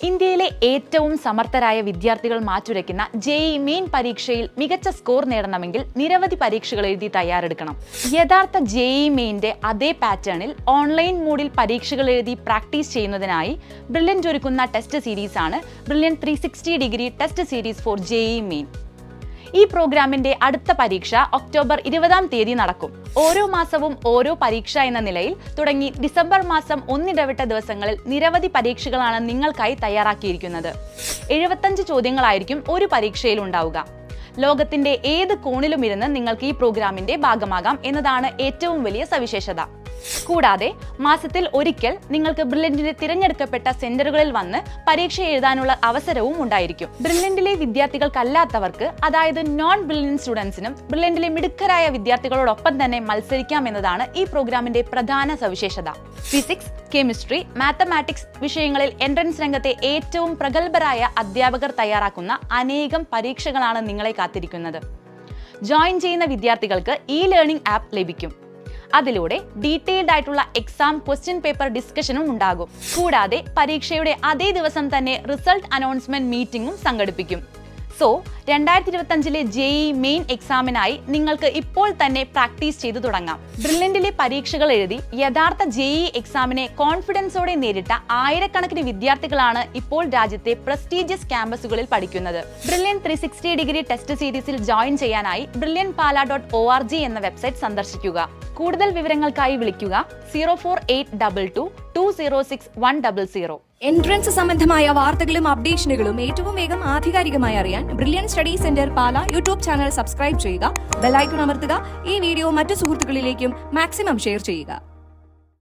ഇന്ത്യയിലെ ഏറ്റവും സമർത്ഥരായ വിദ്യാർത്ഥികൾ മാറ്റുരയ്ക്കുന്ന ജെഇഇ മെയിൻ പരീക്ഷയിൽ മികച്ച സ്കോർ നേടണമെങ്കിൽ നിരവധി പരീക്ഷകൾ എഴുതി തയ്യാറെടുക്കണം. യഥാർത്ഥ ജെഇഇ മെയിൻ്റെ അതേ പാറ്റേണിൽ ഓൺലൈൻ മോഡിൽ പരീക്ഷകൾ എഴുതി പ്രാക്ടീസ് ചെയ്യുന്നതിനായി ബ്രില്യൻറ്റ് ഒരുക്കുന്ന ടെസ്റ്റ് സീരീസാണ് brilliant 360 degree test series for JEE main. ഈ പ്രോഗ്രാമിന്റെ അടുത്ത പരീക്ഷ ഒക്ടോബർ 20 നടക്കും. ഓരോ മാസവും ഓരോ പരീക്ഷ എന്ന നിലയിൽ തുടങ്ങി ഡിസംബർ മാസം ഒന്നിടവിട്ട ദിവസങ്ങളിൽ നിരവധി പരീക്ഷകളാണ് നിങ്ങൾക്കായി തയ്യാറാക്കിയിരിക്കുന്നത്. 75 ചോദ്യങ്ങളായിരിക്കും ഒരു പരീക്ഷയിൽ ഉണ്ടാവുക. ലോകത്തിന്റെ ഏത് കോണിലും ഇരുന്ന് നിങ്ങൾക്ക് ഈ പ്രോഗ്രാമിന്റെ ഭാഗമാകാം എന്നതാണ് ഏറ്റവും വലിയ സവിശേഷത. കൂടാതെ മാസത്തിൽ ഒരിക്കൽ നിങ്ങൾക്ക് ബ്രില്യന്റിലെ തിരഞ്ഞെടുക്കപ്പെട്ട സെന്ററുകളിൽ വന്ന് പരീക്ഷ എഴുതാനുള്ള അവസരവും ഉണ്ടായിരിക്കും. ബ്രില്യന്റിലെ വിദ്യാർത്ഥികൾക്കല്ലാത്തവർക്ക്, അതായത് നോൺ ബ്രില്യന്റ് സ്റ്റുഡൻസിനും ബ്രില്യന്റിലെ മിടുക്കരായ വിദ്യാർത്ഥികളോടൊപ്പം തന്നെ മത്സരിക്കാം എന്നതാണ് ഈ പ്രോഗ്രാമിന്റെ പ്രധാന സവിശേഷത. ഫിസിക്സ്, കെമിസ്ട്രി, മാത്തമാറ്റിക്സ് വിഷയങ്ങളിൽ എൻട്രൻസ് രംഗത്തെ ഏറ്റവും പ്രഗത്ഭരായ അധ്യാപകർ തയ്യാറാക്കുന്ന അനേകം പരീക്ഷകളാണ് നിങ്ങളെ കാത്തിരിക്കുന്നത്. ജോയിൻ ചെയ്യുന്ന വിദ്യാർത്ഥികൾക്ക് ഇ ലേണിംഗ് ആപ്പ് ലഭിക്കും. അതിലൂടെ ഡീറ്റെയിൽഡ് ആയിട്ടുള്ള എക്സാം ക്വസ്റ്റ്യൻ പേപ്പർ ഡിസ്കഷനും ഉണ്ടാകും. കൂടാതെ പരീക്ഷയുടെ അതേ ദിവസം തന്നെ റിസൾട്ട് അനൗൺസ്മെന്റ് മീറ്റിംഗും സംഘടിപ്പിക്കും. സോ 2025 ജെഇഇ മെയിൻ എക്സാമിനായി നിങ്ങൾക്ക് ഇപ്പോൾ തന്നെ പ്രാക്ടീസ് ചെയ്തു തുടങ്ങാം. ബ്രില്യന്റിലെ പരീക്ഷകൾ എഴുതി യഥാർത്ഥ ജെഇഇ എക്സാമിനെ കോൺഫിഡൻസോടെ നേരിട്ട ആയിരക്കണക്കിന് വിദ്യാർത്ഥികളാണ് ഇപ്പോൾ രാജ്യത്തെ പ്രസ്റ്റീജിയസ് ക്യാമ്പസുകളിൽ പഠിക്കുന്നത്. ബ്രില്യൻറ്റ് 360 ഡിഗ്രി ടെസ്റ്റ് സീരീസിൽ ജോയിൻ ചെയ്യാനായി brilliantpala.org എന്ന വെബ്സൈറ്റ് സന്ദർശിക്കുക. കൂടുതൽ വിവരങ്ങൾക്കായി വിളിക്കുക 04822 206 100. എൻട്രൻസ് സംബന്ധമായ വാർത്തകളും അപ്ഡേഷനുകളും ഏറ്റവും വേഗം ആധികാരികമായി അറിയാൻ ബ്രില്യൻറ്റ് സ്റ്റഡി സെന്റർ പാല യൂട്യൂബ് ചാനൽ സബ്സ്ക്രൈബ് ചെയ്യുക, ബെൽ ഐക്കൺ അമർത്തുക. ഈ വീഡിയോ മറ്റു സുഹൃത്തുക്കളിലേക്കും മാക്സിമം ഷെയർ ചെയ്യുക.